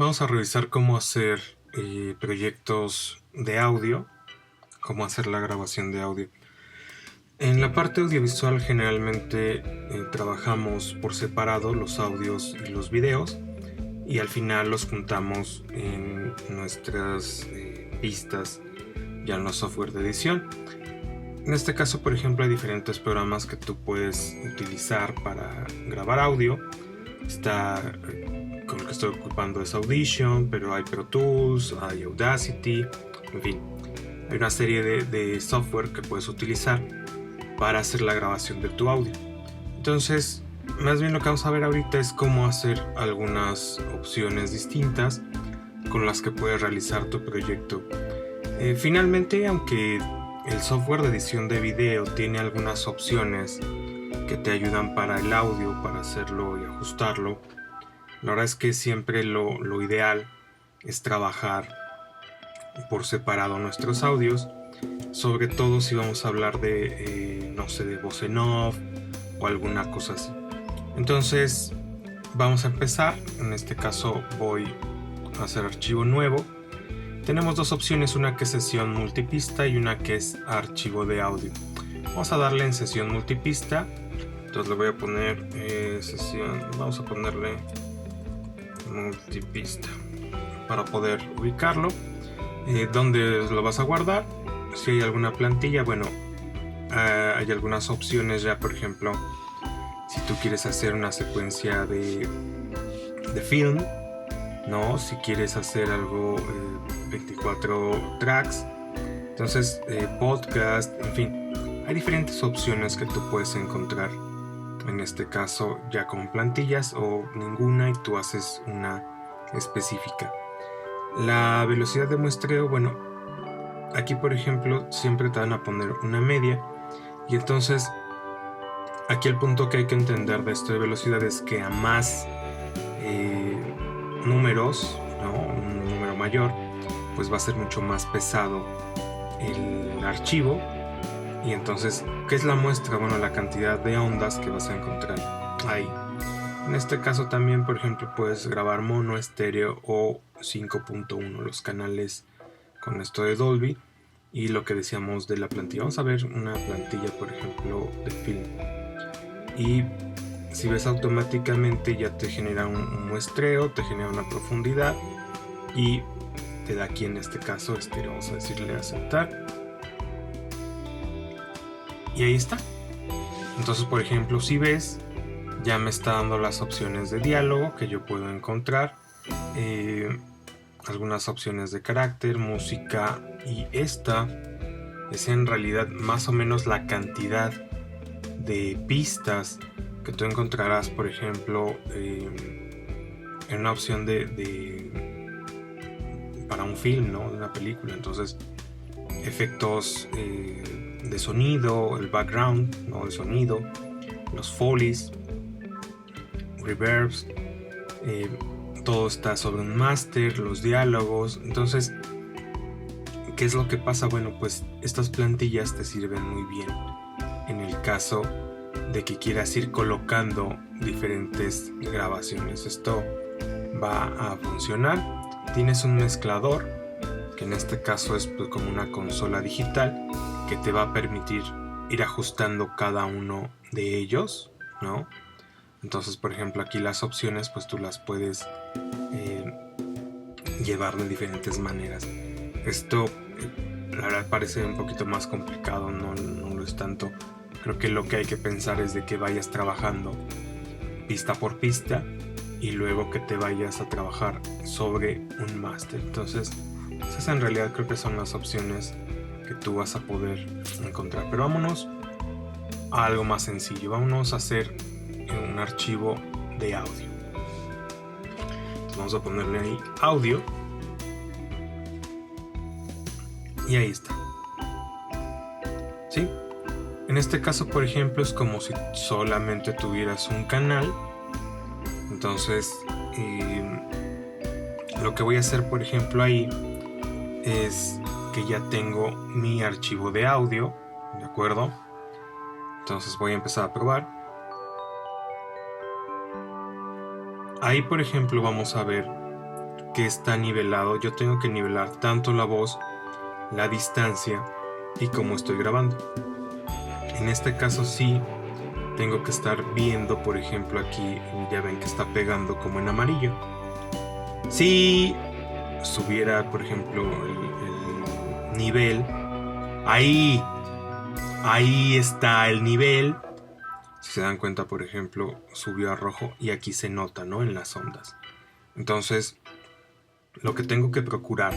vamos a revisar cómo hacer proyectos de audio, cómo hacer la grabación de audio. En la parte audiovisual generalmente trabajamos por separado los audios y los videos y al final los juntamos en nuestras pistas ya en los software de edición. En este caso, por ejemplo, hay diferentes programas que tú puedes utilizar para grabar audio. Con el que estoy ocupando es Audition, pero hay Pro Tools, hay Audacity, en fin. Hay una serie de software que puedes utilizar para hacer la grabación de tu audio. Entonces, más bien lo que vamos a ver ahorita es cómo hacer algunas opciones distintas con las que puedes realizar tu proyecto. Finalmente, aunque el software de edición de video tiene algunas opciones que te ayudan para el audio, para hacerlo y ajustarlo, la verdad es que siempre lo ideal es trabajar por separado nuestros audios, sobre todo si vamos a hablar de, de voz en off o alguna cosa así. Entonces vamos a empezar. En este caso voy a hacer archivo nuevo. Tenemos dos opciones, una que es sesión multipista y una que es archivo de audio. Vamos a darle en sesión multipista. Entonces le voy a poner vamos a ponerle multipista para poder ubicarlo. ¿Dónde lo vas a guardar? Si hay alguna plantilla, bueno, hay algunas opciones ya, por ejemplo, si tú quieres hacer una secuencia de film, ¿no? Si quieres hacer algo 24 tracks, entonces podcast, en fin, hay diferentes opciones que tú puedes encontrar. En este caso ya con plantillas o ninguna y tú haces una específica. La velocidad de muestreo, bueno, aquí por ejemplo siempre te van a poner una media y entonces aquí el punto que hay que entender de esto de velocidad es que a más números, ¿no? Un número mayor, pues va a ser mucho más pesado el archivo. Y entonces, ¿qué es la muestra? Bueno, la cantidad de ondas que vas a encontrar ahí. En este caso también, por ejemplo, puedes grabar mono, estéreo o 5.1, los canales con esto de Dolby. Y lo que decíamos de la plantilla. Vamos a ver una plantilla, por ejemplo, de film. Y si ves automáticamente ya te genera un muestreo, te genera una profundidad y te da aquí en este caso estéreo. Vamos a decirle aceptar. Y ahí está. Entonces, por ejemplo, si ves, ya me está dando las opciones de diálogo que yo puedo encontrar, algunas opciones de carácter, música, y esta es en realidad más o menos la cantidad de pistas que tú encontrarás, por ejemplo, en una opción para un film, ¿no? De una película. Entonces, efectos de sonido, el background, ¿no? De sonido, los folies, reverbs, todo está sobre un master, los diálogos. Entonces, ¿qué es lo que pasa? Bueno, pues estas plantillas te sirven muy bien en el caso de que quieras ir colocando diferentes grabaciones. Esto va a funcionar. Tienes un mezclador, que en este caso es pues como una consola digital que te va a permitir ir ajustando cada uno de ellos, ¿no? Entonces, por ejemplo, aquí las opciones pues tú las puedes llevar de diferentes maneras. Esto la verdad parece un poquito más complicado, no lo es tanto. Creo que lo que hay que pensar es de que vayas trabajando pista por pista y luego que te vayas a trabajar sobre un máster. Entonces, esas en realidad creo que son las opciones que tú vas a poder encontrar. Pero vámonos a algo más sencillo. Vámonos a hacer un archivo de audio. Entonces vamos a ponerle ahí audio. Y ahí está. ¿Sí? En este caso, por ejemplo, es como si solamente tuvieras un canal. Entonces, lo que voy a hacer, por ejemplo, ahí es que ya tengo mi archivo de audio, ¿de acuerdo? Entonces voy a empezar a probar. Ahí, por ejemplo, vamos a ver que está nivelado. Yo tengo que nivelar tanto la voz, la distancia y cómo estoy grabando. En este caso sí tengo que estar viendo, por ejemplo, aquí ya ven que está pegando como en amarillo. Si subiera, por ejemplo, el nivel, ahí está el nivel. Si se dan cuenta, por ejemplo, subió a rojo y aquí se nota, ¿no? En las ondas. Entonces, lo que tengo que procurar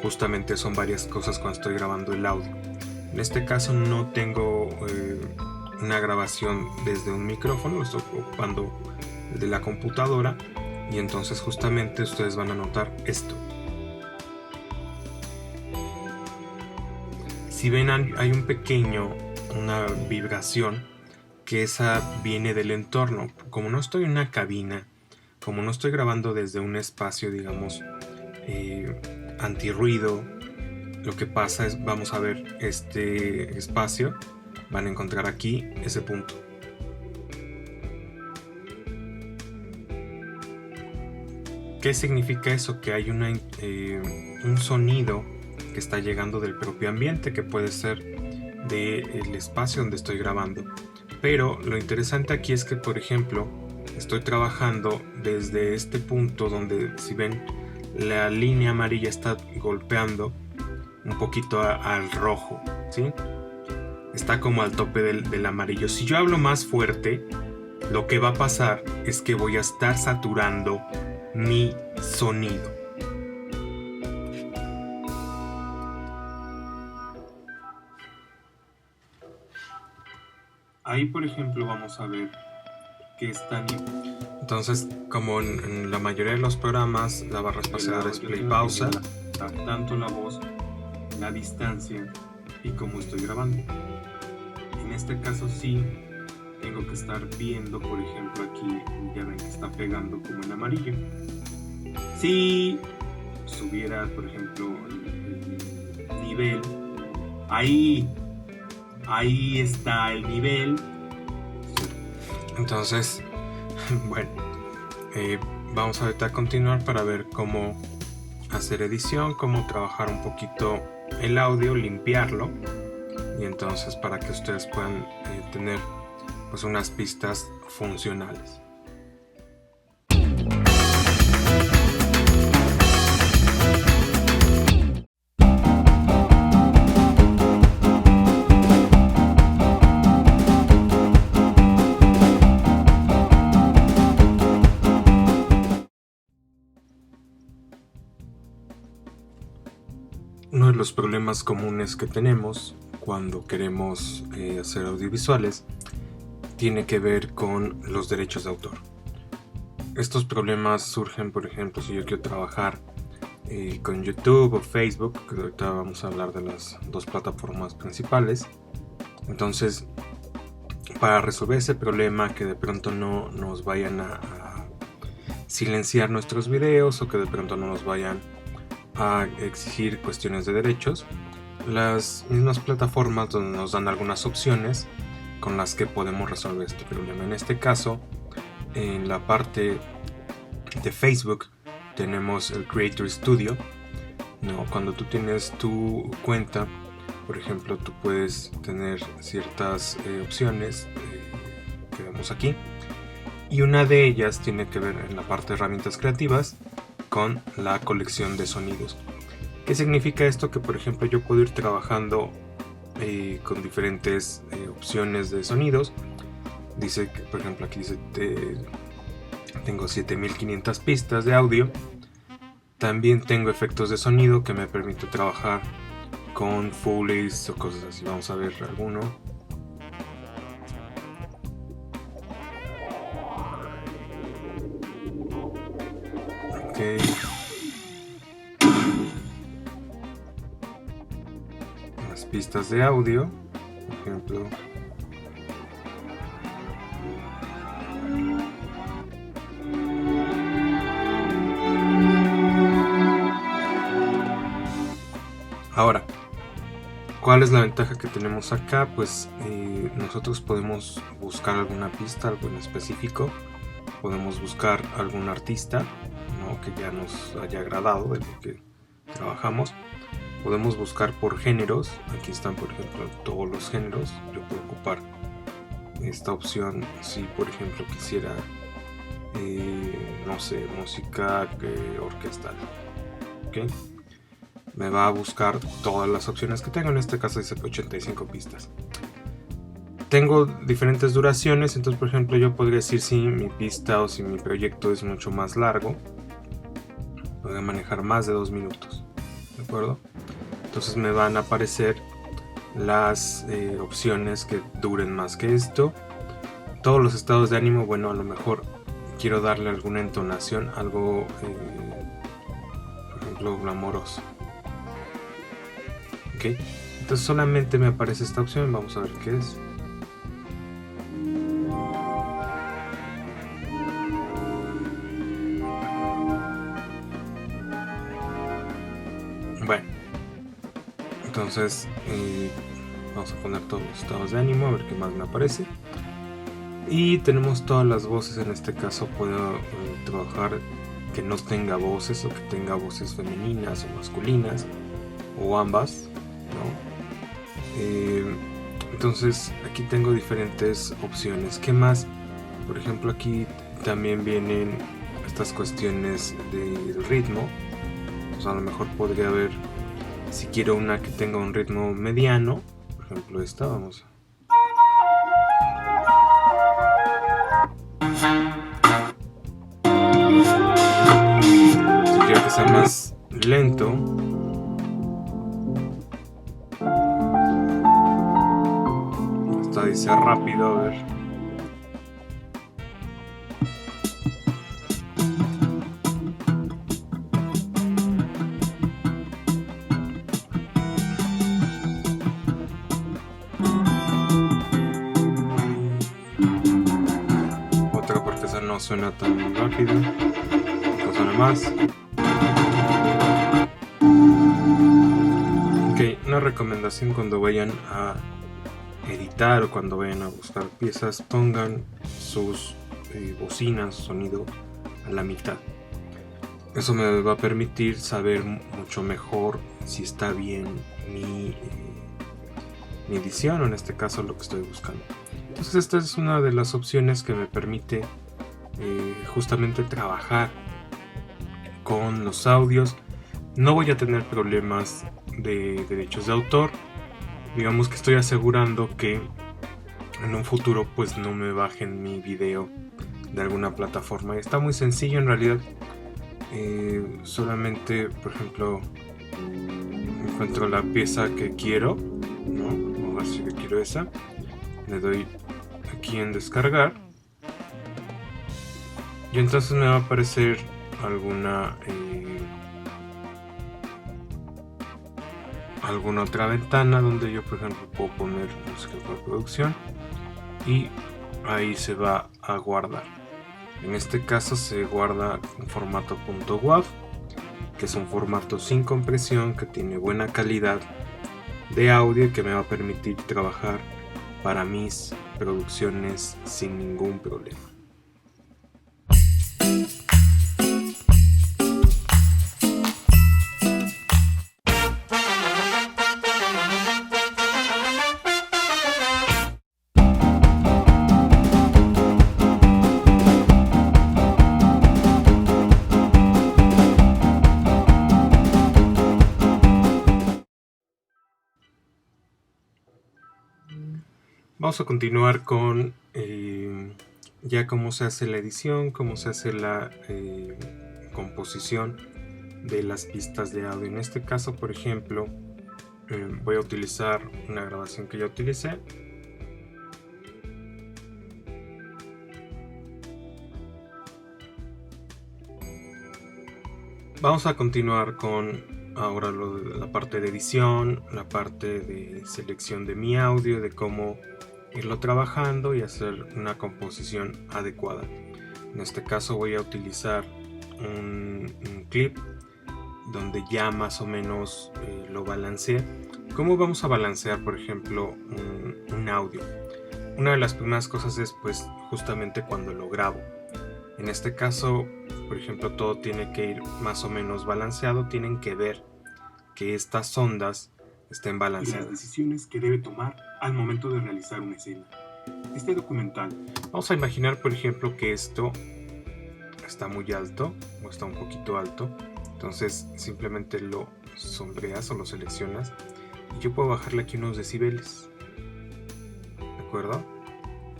justamente son varias cosas cuando estoy grabando el audio. En este caso no tengo una grabación desde un micrófono, lo estoy ocupando de la computadora, y entonces justamente ustedes van a notar esto. Si ven, hay una vibración, que esa viene del entorno. Como no estoy en una cabina, como no estoy grabando desde un espacio, digamos, antirruido, lo que pasa es, vamos a ver este espacio, van a encontrar aquí ese punto. ¿Qué significa eso? Que hay un sonido que está llegando del propio ambiente, que puede ser del espacio donde estoy grabando. Pero lo interesante aquí es que, por ejemplo, estoy trabajando desde este punto donde, si ven, la línea amarilla está golpeando un poquito al rojo, ¿sí? Está como al tope del amarillo. Si yo hablo más fuerte, lo que va a pasar es que voy a estar saturando mi sonido. Ahí, por ejemplo, vamos a ver que está... Entonces, como en la mayoría de los programas, la barra espaciadora es play pausa, tanto la voz, la distancia y cómo estoy grabando. En este caso sí tengo que estar viendo, por ejemplo, aquí ya ven que está pegando como en amarillo. Si subiera, por ejemplo, el nivel, ahí está el nivel. Entonces, bueno, vamos ahorita a continuar para ver cómo hacer edición, cómo trabajar un poquito el audio, limpiarlo, y entonces para que ustedes puedan tener pues unas pistas funcionales. Uno de los problemas comunes que tenemos cuando queremos hacer audiovisuales tiene que ver con los derechos de autor. Estos problemas surgen, por ejemplo, si yo quiero trabajar con YouTube o Facebook, que ahorita vamos a hablar de las dos plataformas principales. Entonces, para resolver ese problema, que de pronto no nos vayan a silenciar nuestros videos, o que de pronto no nos vayan a exigir cuestiones de derechos, las mismas plataformas nos dan algunas opciones con las que podemos resolver este problema. En este caso, en la parte de Facebook tenemos el Creator Studio, ¿no? Cuando tú tienes tu cuenta, por ejemplo, tú puedes tener ciertas opciones que vemos aquí, y una de ellas tiene que ver en la parte de herramientas creativas con la colección de sonidos. ¿Qué significa esto? Que, por ejemplo, yo puedo ir trabajando con diferentes opciones de sonidos. Dice que, por ejemplo, aquí dice tengo 7500 pistas de audio. También tengo efectos de sonido que me permite trabajar con Foleys o cosas así. Vamos a ver alguno. Okay. Las pistas de audio, por ejemplo. Ahora, ¿cuál es la ventaja que tenemos acá? Pues nosotros podemos buscar alguna pista, algo en específico. Podemos buscar algún artista, ¿no? o que ya nos haya agradado de lo que trabajamos. Podemos buscar por géneros. Aquí están, por ejemplo, todos los géneros. Yo puedo ocupar esta opción si, por ejemplo, quisiera no sé, música orquestal. ¿Okay? Me va a buscar todas las opciones que tengo. En este caso dice 85 pistas. Tengo diferentes duraciones, entonces por ejemplo yo podría decir si mi pista o si mi proyecto es mucho más largo, voy a manejar más de 2 minutos, ¿de acuerdo? Entonces me van a aparecer las opciones que duren más que esto. Todos los estados de ánimo, bueno, a lo mejor quiero darle alguna entonación, algo, por ejemplo, glamoroso. ¿Ok? Entonces solamente me aparece esta opción, vamos a ver qué es. Bueno, entonces vamos a poner todos los estados de ánimo, a ver qué más me aparece. Y tenemos todas las voces. En este caso puedo trabajar que no tenga voces o que tenga voces femeninas o masculinas o ambas, ¿no? Entonces aquí tengo diferentes opciones. ¿Qué más? Por ejemplo, aquí también vienen estas cuestiones del ritmo. Entonces a lo mejor podría ver si quiero una que tenga un ritmo mediano. Por ejemplo esta, vamos. Si quiero que sea más lento, esta dice rápido, a ver. Otra porque esa no suena tan rápido, esta suena más. Ok, una recomendación cuando vayan a editar o cuando vayan a buscar piezas, pongan sus bocinas, sonido a la mitad. Eso me va a permitir saber mucho mejor si está bien mi edición, o en este caso lo que estoy buscando. Entonces esta es una de las opciones que me permite justamente trabajar con los audios. No voy a tener problemas de derechos de autor. Digamos que estoy asegurando que en un futuro pues no me bajen mi video de alguna plataforma. Está muy sencillo en realidad. Solamente, por ejemplo, encuentro la pieza que quiero, ¿no? Vamos a ver si quiero esa. Le doy aquí en descargar y entonces me va a aparecer alguna otra ventana donde yo, por ejemplo, puedo poner música por producción y ahí se va a guardar. En este caso se guarda en formato .wav, que es un formato sin compresión, que tiene buena calidad de audio y que me va a permitir trabajar para mis producciones sin ningún problema. Vamos a continuar con ya cómo se hace la edición, cómo se hace la composición de las pistas de audio. En este caso, por ejemplo, voy a utilizar una grabación que ya utilicé. Vamos a continuar con ahora la parte de edición, la parte de selección de mi audio, de cómo irlo trabajando y hacer una composición adecuada. En este caso voy a utilizar un clip donde ya más o menos lo balanceé. ¿Cómo vamos a balancear, por ejemplo, un audio? Una de las primeras cosas es pues justamente cuando lo grabo. En este caso, por ejemplo, todo tiene que ir más o menos balanceado. Tienen que ver que estas ondas estén balanceadas. Y las decisiones que debe tomar al momento de realizar una escena. Este documental. Vamos a imaginar, por ejemplo, que esto está muy alto o está un poquito alto. Entonces simplemente lo sombreas o lo seleccionas y yo puedo bajarle aquí unos decibeles. ¿De acuerdo?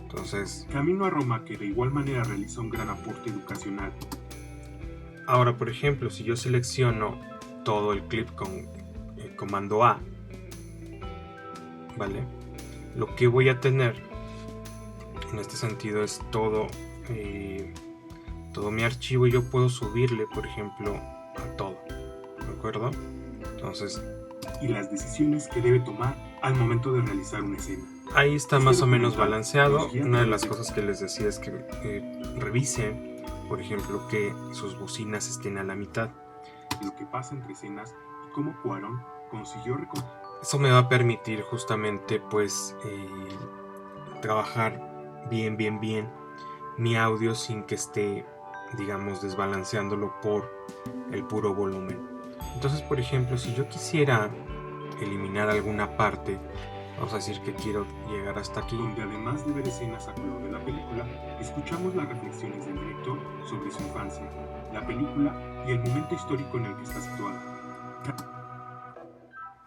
Entonces, Camino a Roma, que de igual manera realiza un gran aporte educacional. Ahora, por ejemplo, si yo selecciono todo el clip con el comando A, ¿vale? Lo que voy a tener en este sentido es todo mi archivo y yo puedo subirle, por ejemplo, a todo. ¿De acuerdo? Entonces, y las decisiones que debe tomar al momento de realizar una escena. Ahí está más o menos balanceado. Una de las cosas que les decía es que revisen, por ejemplo, que sus bocinas estén a la mitad. Lo que pasa entre escenas y cómo Cuarón consiguió eso me va a permitir justamente pues trabajar bien mi audio sin que esté, digamos, desbalanceándolo por el puro volumen. Entonces, por ejemplo, si yo quisiera eliminar alguna parte, vamos a decir que quiero llegar hasta aquí, donde además de ver escenas a color de la película, escuchamos las reflexiones del director sobre su infancia, la película y el momento histórico en el que está situada.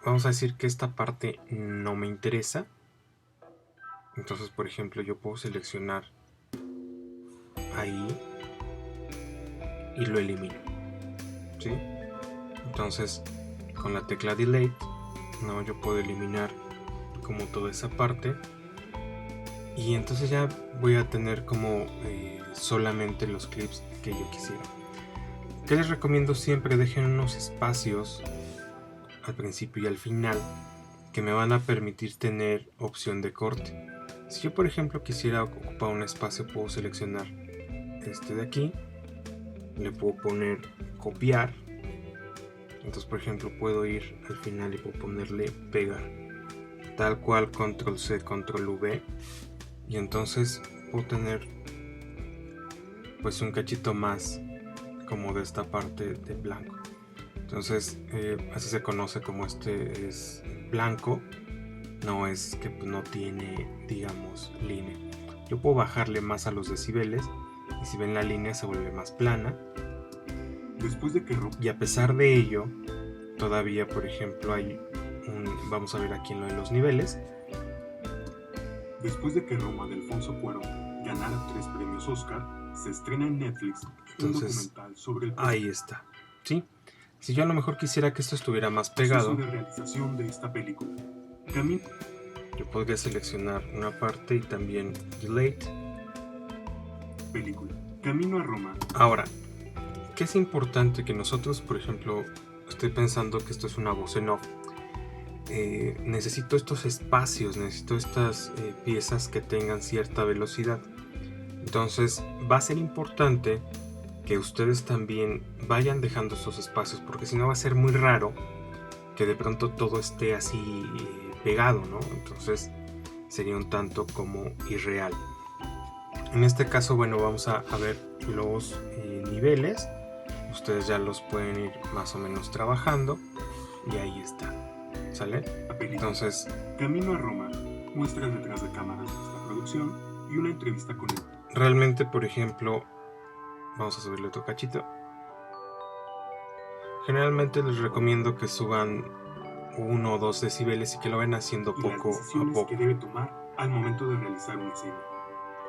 Vamos a decir que esta parte no me interesa. Entonces, por ejemplo, yo puedo seleccionar ahí y lo elimino, ¿sí? Entonces, con la tecla Delete, no, yo puedo eliminar como toda esa parte y entonces ya voy a tener como solamente los clips que yo quisiera. ¿Qué les recomiendo siempre? Dejen unos espacios al principio y al final que me van a permitir tener opción de corte. Si yo, por ejemplo, quisiera ocupar un espacio, puedo seleccionar este de aquí, le puedo poner copiar. Entonces, por ejemplo, puedo ir al final y puedo ponerle pegar, tal cual, control C, control V, y entonces puedo tener pues un cachito más como de esta parte de blanco. Entonces así se conoce como este es blanco, no es que no tiene, digamos, línea. Yo puedo bajarle más a los decibeles y si ven la línea se vuelve más plana. Después de que y a pesar de ello, todavía, por ejemplo, hay vamos a ver aquí en lo de los niveles. Después de que Roma de Alfonso Cuarón ganara 3 premios Oscar, se estrena en Netflix un documental sobre el ahí está, ¿sí? Si yo a lo mejor quisiera que esto estuviera más pegado, de realización de esta película. Yo podría seleccionar una parte y también Delete. Película. Camino a Roma. Ahora, ¿qué es importante que nosotros, por ejemplo, estoy pensando que esto es una voz en off? Necesito estos espacios, necesito estas piezas que tengan cierta velocidad. Entonces va a ser importante que ustedes también vayan dejando esos espacios, porque si no va a ser muy raro que de pronto todo esté así pegado, ¿no? Entonces sería un tanto como irreal. En este caso, bueno, vamos a ver los niveles. Ustedes ya los pueden ir más o menos trabajando y ahí está, ¿sale? Entonces, Camino a Roma muestra detrás de cámaras de esta producción y una entrevista con él. Realmente, por ejemplo, vamos a subirle otro cachito. Generalmente les recomiendo que suban 1 o 2 decibeles y que lo vayan haciendo poco a poco. Que debe tomar al momento de realizar una escena.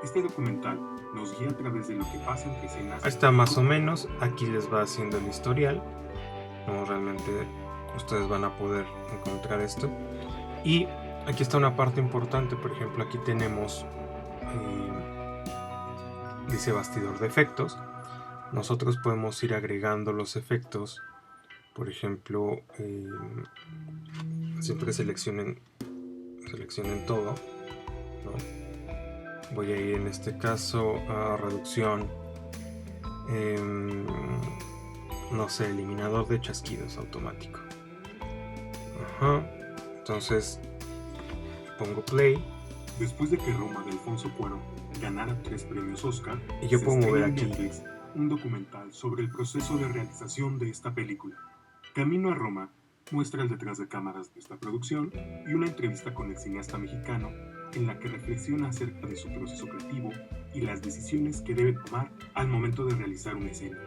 Este documental nos guía a través de lo que pasa entre escenas. Ahí está más o menos, aquí les va haciendo el historial. No, realmente ustedes van a poder encontrar esto. Y aquí está una parte importante, por ejemplo, aquí tenemos dice bastidor de efectos. Nosotros podemos ir agregando los efectos. Por ejemplo, siempre seleccionen todo, ¿no? Voy a ir en este caso a reducción, no sé, eliminador de chasquidos automático. Entonces pongo play. Después de que Roma de Alfonso Cuarón ganara 3 premios Oscar, Y yo se puedo mover estrena en aquí. Netflix un documental sobre el proceso de realización de esta película. Camino a Roma muestra el detrás de cámaras de esta producción y una entrevista con el cineasta mexicano en la que reflexiona acerca de su proceso creativo y las decisiones que debe tomar al momento de realizar una escena.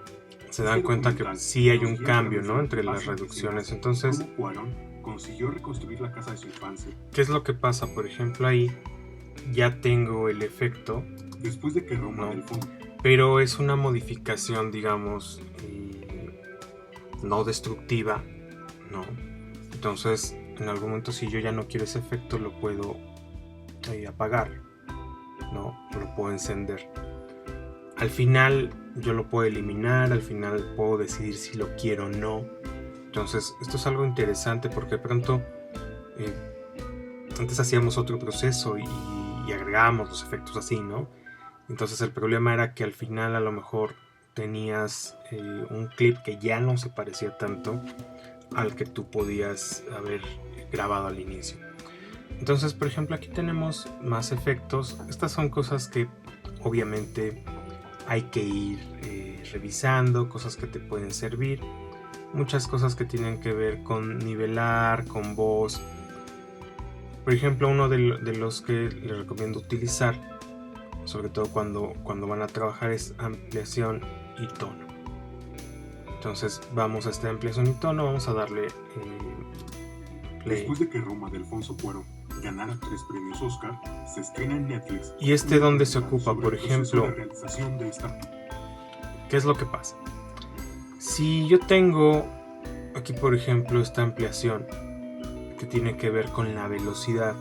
Se dan cuenta que sí hay un cambio, ¿no?, entre las reducciones. Entonces, cómo Cuarón consiguió reconstruir la casa de su infancia. ¿qué es lo que pasa? Por ejemplo, ahí ya tengo el efecto, Después de que Roma del fondo, pero es una modificación, digamos, no destructiva, ¿no? Entonces, en algún momento, si yo ya no quiero ese efecto, lo puedo apagar, ¿no? Lo puedo encender. Al final, yo lo puedo eliminar, al final puedo decidir si lo quiero o no. Entonces, esto es algo interesante porque de pronto antes hacíamos otro proceso y agregábamos los efectos así, ¿no? Entonces el problema era que al final a lo mejor tenías un clip que ya no se parecía tanto al que tú podías haber grabado al inicio. Entonces, por ejemplo, aquí tenemos más efectos. Estas son cosas que obviamente hay que ir revisando, cosas que te pueden servir. Muchas cosas que tienen que ver con nivelar, con voz. Por ejemplo, uno de los que les recomiendo utilizar, sobre todo cuando van a trabajar, es ampliación y tono. Entonces vamos a esta ampliación y tono, vamos a darle play. Después de que Roma de Alfonso Cuarón ganara 3 premios Oscar, se estrena en Netflix. ¿Y dónde se ocupa? Por ejemplo, ¿qué es lo que pasa? Si yo tengo aquí, por ejemplo, esta ampliación que tiene que ver con la velocidad,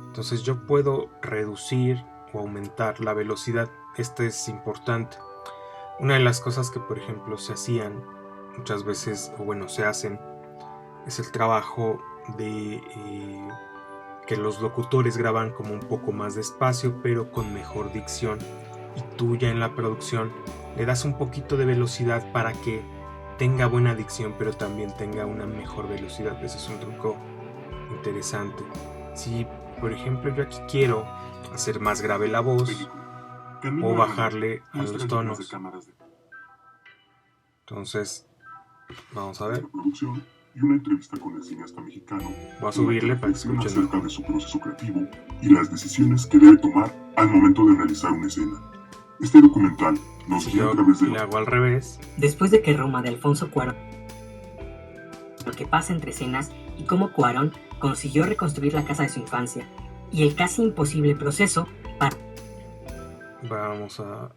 entonces yo puedo reducir o aumentar la velocidad. Esto es importante. Una de las cosas que, por ejemplo, se hacían muchas veces, o bueno, se hacen, es el trabajo de que los locutores graban como un poco más despacio, pero con mejor dicción. Y tú ya en la producción le das un poquito de velocidad para que tenga buena dicción, pero también tenga una mejor velocidad. Ese es un truco interesante. Si, por ejemplo, yo aquí quiero hacer más grave la voz o bajarle a los tonos, entonces vamos a ver. Y una entrevista con el cineasta mexicano. Voy a subirle para que escuchen acerca de su proceso creativo y las decisiones que debe tomar al momento de realizar una escena. Este documental nos guía a través de... Le hago al revés. Después de que Roma de Alfonso Cuarón, lo que pasa entre escenas y cómo Cuarón consiguió reconstruir la casa de su infancia y el casi imposible proceso para... Vamos a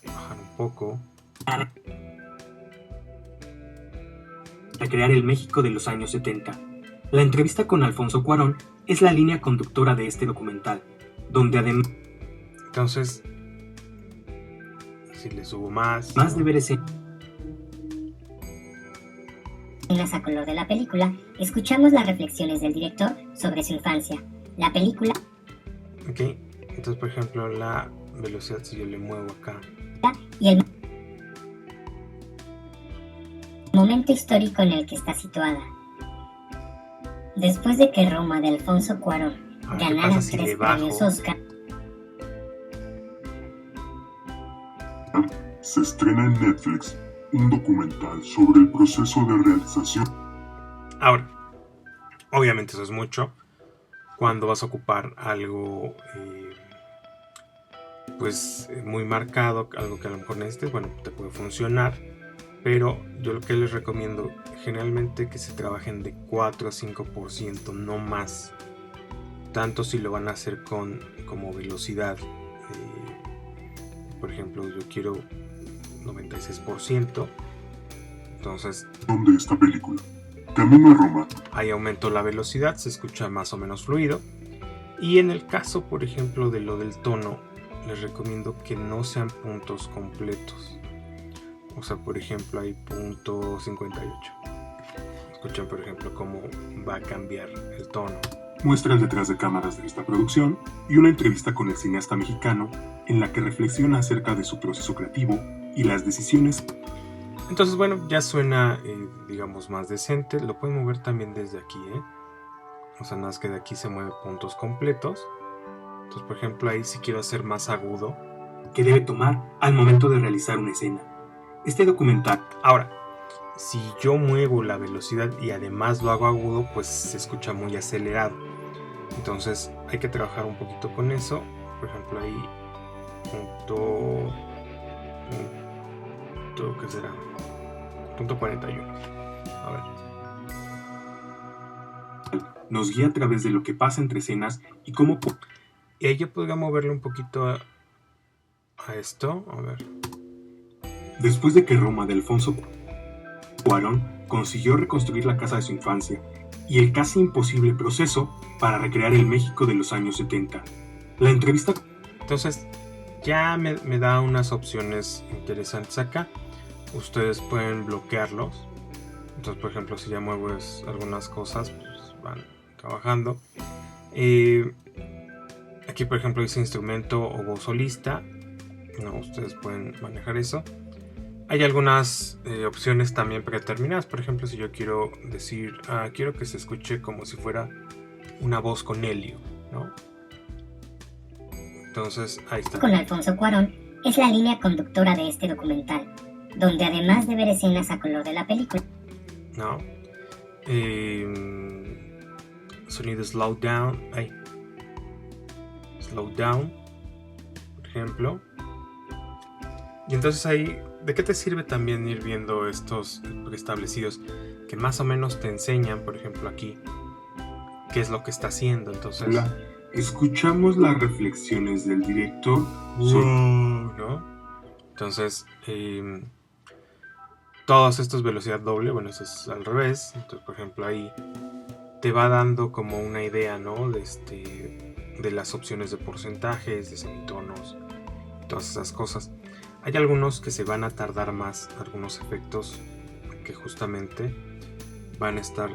bajar un poco. Para crear el México de los años 70. La entrevista con Alfonso Cuarón es la línea conductora de este documental, donde además... Entonces, si le subo más de ver escenas a color de la película, escuchamos las reflexiones del director sobre su infancia. La película... Ok, entonces por ejemplo la velocidad, si yo le muevo acá, y el momento histórico en el que está situada. Después de que Roma de Alfonso Cuarón ganara 3 premios Oscar, se estrena en Netflix un documental sobre el proceso de realización. Ahora, obviamente eso es mucho cuando vas a ocupar algo pues muy marcado, algo que a lo mejor necesites. Bueno, te puede funcionar, pero yo lo que les recomiendo generalmente que se trabajen de 4 a 5%, no más, tanto si lo van a hacer como velocidad. Por ejemplo, yo quiero 96%, entonces ¿dónde esta película? Camino a Roma. Ahí aumento la velocidad, se escucha más o menos fluido. Y en el caso, por ejemplo, de lo del tono, les recomiendo que no sean puntos completos. O sea, por ejemplo, hay punto 58. Escuchen, por ejemplo, cómo va a cambiar el tono. Muestra el detrás de cámaras de esta producción y una entrevista con el cineasta mexicano en la que reflexiona acerca de su proceso creativo y las decisiones. Entonces, bueno, ya suena, digamos, más decente. Lo pueden mover también desde aquí, O sea, nada más que de aquí se mueve puntos completos. Entonces, por ejemplo, ahí si quiero hacer más agudo, que debe tomar al momento de realizar una escena. Este documental. Ahora, si yo muevo la velocidad y además lo hago agudo, pues se escucha muy acelerado. Entonces hay que trabajar un poquito con eso. Por ejemplo, ahí ¿qué será? Punto 41. A ver. Nos guía a través de lo que pasa entre escenas y cómo... Y ahí yo podría moverle un poquito a esto. A ver. Después de que Roma de Alfonso Cuarón consiguió reconstruir la casa de su infancia y el casi imposible proceso para recrear el México de los años 70. La entrevista... Entonces ya me da unas opciones interesantes acá. Ustedes pueden bloquearlos. Entonces, por ejemplo, si ya muevo algunas cosas, pues van trabajando. Aquí, por ejemplo, dice instrumento o voz solista. No, ustedes pueden manejar eso. Hay algunas opciones también predeterminadas. Por ejemplo, si yo quiero decir, quiero que se escuche como si fuera una voz con helio, ¿no? Entonces, ahí está. Con Alfonso Cuarón es la línea conductora de este documental, donde además de ver escenas a color de la película, ¿no? Sonido slow down. Slow down, por ejemplo. Y entonces ahí, ¿de qué te sirve también ir viendo estos preestablecidos que más o menos te enseñan, por ejemplo aquí, qué es lo que está haciendo? Entonces, escuchamos las reflexiones del director, ¿no? Entonces, todos estos velocidad doble, bueno, eso es al revés. Entonces, por ejemplo, ahí te va dando como una idea, ¿no? De las opciones de porcentajes, de semitonos, todas esas cosas. Hay algunos que se van a tardar más, algunos efectos que justamente van a estar,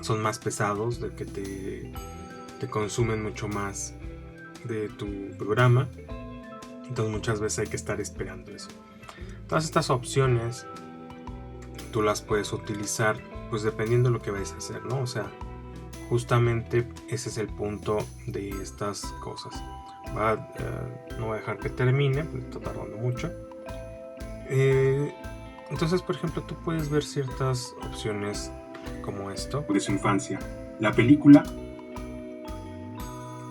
son más pesados, de que te consumen mucho más de tu programa. Entonces muchas veces hay que estar esperando eso. Todas estas opciones tú las puedes utilizar pues dependiendo de lo que vayas a hacer, ¿no? O sea, justamente ese es el punto de estas cosas. No voy a dejar que termine, porque está tardando mucho. Entonces, por ejemplo, tú puedes ver ciertas opciones como esto. De su infancia. La película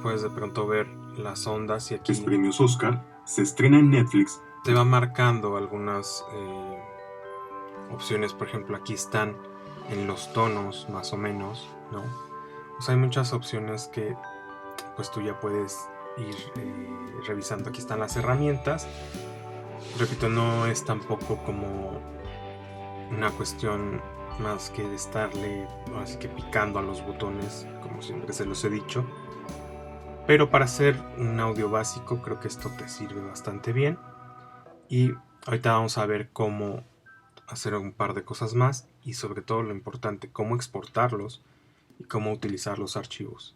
puedes de pronto ver las ondas y aquí los premios Oscar se estrena en Netflix. Te va marcando algunas opciones. Por ejemplo, aquí están en los tonos más o menos, ¿no? O sea, hay muchas opciones que pues tú ya puedes ir revisando. Aquí están las herramientas. Repito, no es tampoco como una cuestión más que de estarle así que picando a los botones, como siempre se los he dicho. Pero para hacer un audio básico creo que esto te sirve bastante bien. Y ahorita vamos a ver cómo hacer un par de cosas más y sobre todo lo importante, cómo exportarlos y cómo utilizar los archivos.